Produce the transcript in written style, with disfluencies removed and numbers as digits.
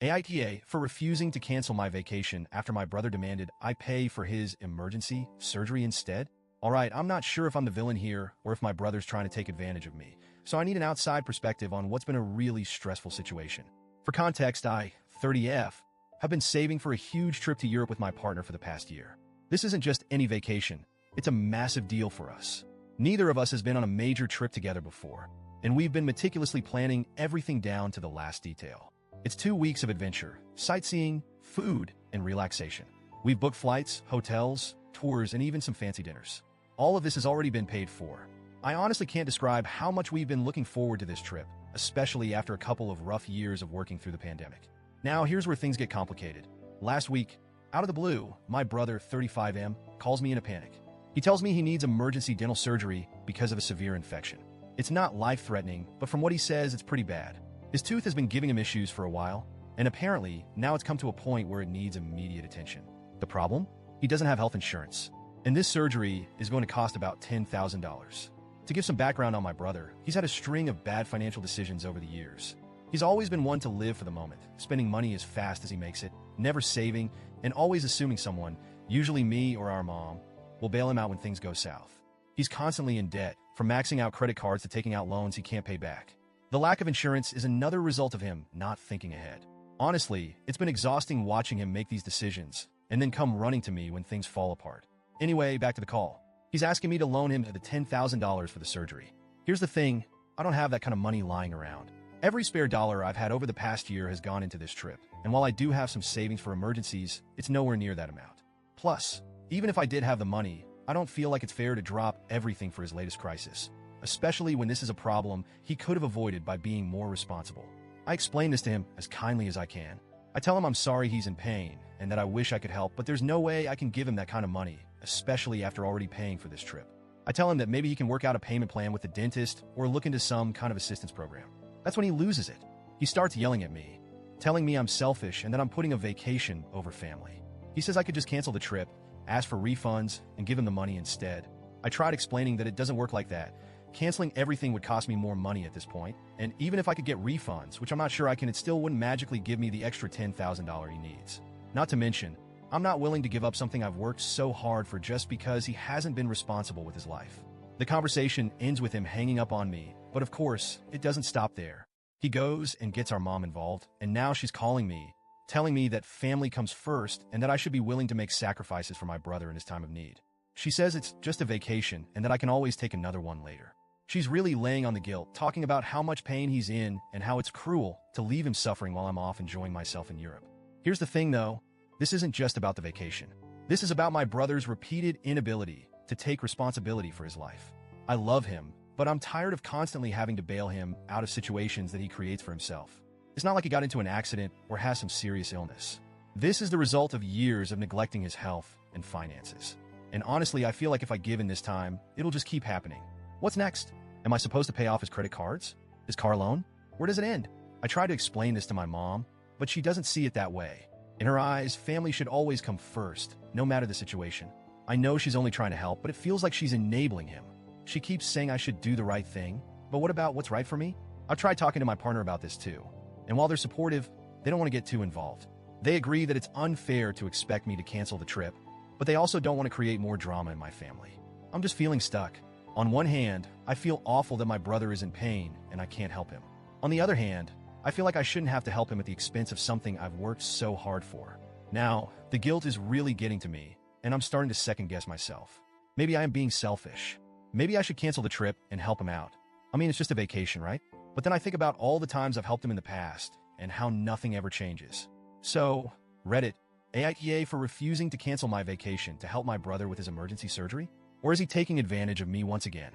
AITA for refusing to cancel my vacation after my brother demanded I pay for his emergency surgery instead? Alright, I'm not sure if I'm the villain here or if my brother's trying to take advantage of me, so I need an outside perspective on what's been a really stressful situation. For context, I, 30F, have been saving for a huge trip to Europe with my partner for the past year. This isn't just any vacation, it's a massive deal for us. Neither of us has been on a major trip together before, and we've been meticulously planning everything down to the last detail. It's 2 weeks of adventure, sightseeing, food, and relaxation. We've booked flights, hotels, tours, and even some fancy dinners. All of this has already been paid for. I honestly can't describe how much we've been looking forward to this trip, especially after a couple of rough years of working through the pandemic. Now, here's where things get complicated. Last week, out of the blue, my brother, 35M, calls me in a panic. He tells me he needs emergency dental surgery because of a severe infection. It's not life-threatening, but from what he says, it's pretty bad. His tooth has been giving him issues for a while, and apparently, now it's come to a point where it needs immediate attention. The problem? He doesn't have health insurance, and this surgery is going to cost about $10,000. To give some background on my brother, he's had a string of bad financial decisions over the years. He's always been one to live for the moment, spending money as fast as he makes it, never saving, and always assuming someone, usually me or our mom, will bail him out when things go south. He's constantly in debt, from maxing out credit cards to taking out loans he can't pay back. The lack of insurance is another result of him not thinking ahead. Honestly, it's been exhausting watching him make these decisions, and then come running to me when things fall apart. Anyway, back to the call. He's asking me to loan him the $10,000 for the surgery. Here's the thing, I don't have that kind of money lying around. Every spare dollar I've had over the past year has gone into this trip, and while I do have some savings for emergencies, it's nowhere near that amount. Plus, even if I did have the money, I don't feel like it's fair to drop everything for his latest crisis, especially when this is a problem he could have avoided by being more responsible. I explain this to him as kindly as I can. I tell him I'm sorry he's in pain and that I wish I could help, but there's no way I can give him that kind of money, especially after already paying for this trip. I tell him that maybe he can work out a payment plan with the dentist or look into some kind of assistance program. That's when he loses it. He starts yelling at me, telling me I'm selfish and that I'm putting a vacation over family. He says I could just cancel the trip, ask for refunds, and give him the money instead. I tried explaining that it doesn't work like that. Canceling everything would cost me more money at this point, and even if I could get refunds, which I'm not sure I can, it still wouldn't magically give me the extra $10,000 he needs. Not to mention, I'm not willing to give up something I've worked so hard for just because he hasn't been responsible with his life. The conversation ends with him hanging up on me, but of course, it doesn't stop there. He goes and gets our mom involved, and now she's calling me, telling me that family comes first and that I should be willing to make sacrifices for my brother in his time of need. She says it's just a vacation and that I can always take another one later. She's really laying on the guilt, talking about how much pain he's in and how it's cruel to leave him suffering while I'm off enjoying myself in Europe. Here's the thing though, this isn't just about the vacation. This is about my brother's repeated inability to take responsibility for his life. I love him, but I'm tired of constantly having to bail him out of situations that he creates for himself. It's not like he got into an accident or has some serious illness. This is the result of years of neglecting his health and finances. And honestly, I feel like if I give in this time, it'll just keep happening. What's next? Am I supposed to pay off his credit cards? His car loan? Where does it end? I try to explain this to my mom, but she doesn't see it that way. In her eyes, family should always come first, no matter the situation. I know she's only trying to help, but it feels like she's enabling him. She keeps saying I should do the right thing, but what about what's right for me? I've tried talking to my partner about this too, and while they're supportive, they don't want to get too involved. They agree that it's unfair to expect me to cancel the trip, but they also don't want to create more drama in my family. I'm just feeling stuck. On one hand, I feel awful that my brother is in pain and I can't help him. On the other hand, I feel like I shouldn't have to help him at the expense of something I've worked so hard for. Now, the guilt is really getting to me, and I'm starting to second-guess myself. Maybe I am being selfish. Maybe I should cancel the trip and help him out. I mean, it's just a vacation, right? But then I think about all the times I've helped him in the past and how nothing ever changes. So, Reddit, AITA for refusing to cancel my vacation to help my brother with his emergency surgery? Or is he taking advantage of me once again?